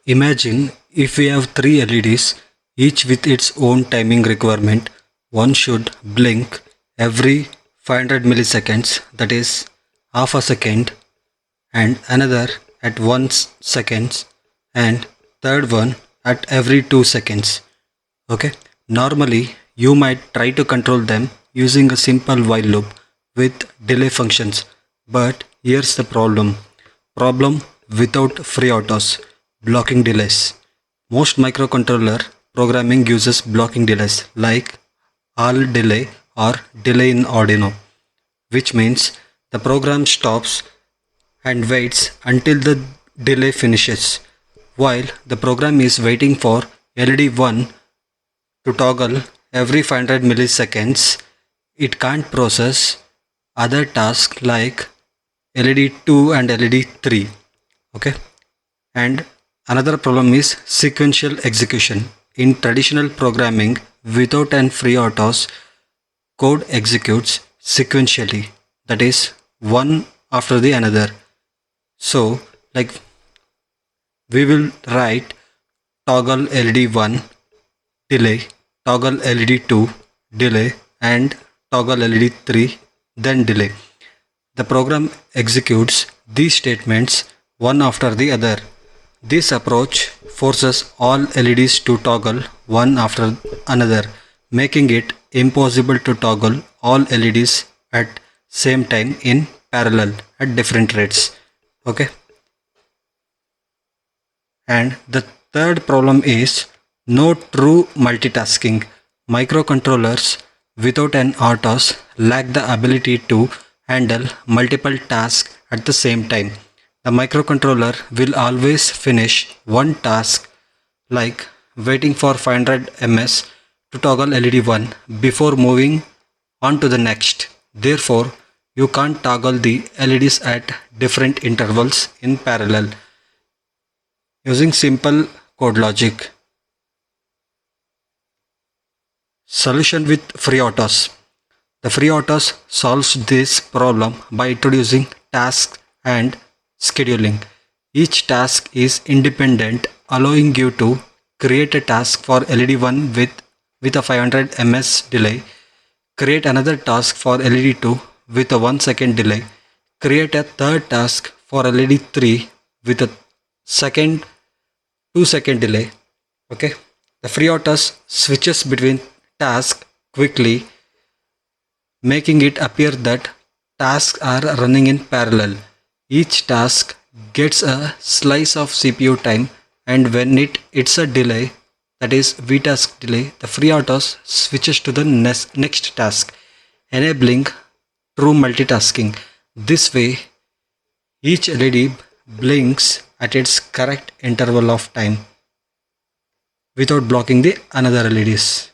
Imagine if we have three LEDs, each with its own timing requirement. One should blink every 500 milliseconds, that is half a second, and another at 1 second, and third one at every 2 seconds. Okay, normally you might try to control them using a simple while loop with delay functions, but here's the problem without FreeRTOS: blocking delays. Most microcontroller programming uses blocking delays like all delay or delay in Arduino, which means the program stops and waits until the delay finishes. While the program is waiting for LED 1 to toggle every 500 milliseconds, it can't process other tasks like LED 2 and LED 3. Okay, and another problem is sequential execution. In traditional programming, without an FreeRTOS, code executes sequentially, that is one after the another. So like we will write toggle LED 1 delay, toggle LED 2 delay, and toggle LED 3 then delay. The program executes these statements one after the other. This approach forces all LEDs to toggle one after another, making it impossible to toggle all LEDs at same time in parallel at different rates. Okay. And the third problem is no true multitasking. Microcontrollers without an RTOS lack the ability to handle multiple tasks at the same time. The microcontroller will always finish one task, like waiting for 500 ms to toggle LED 1 before moving on to the next. Therefore, you can't toggle the LEDs at different intervals in parallel using simple code logic. Solution with FreeRTOS. The FreeRTOS solves this problem by introducing tasks and scheduling. Each task is independent, allowing you to create a task for LED 1 with a 500 ms delay, create another task for LED 2 with a 1 second delay, create a third task for LED 3 with a 2 second delay. Okay, the FreeRTOS switches between tasks quickly, making it appear that tasks are running in parallel. Each task gets a slice of CPU time, and when it's a delay, that is VTask delay, the FreeRTOS switches to the next task, enabling true multitasking. This way, each LED blinks at its correct interval of time without blocking the another LEDs.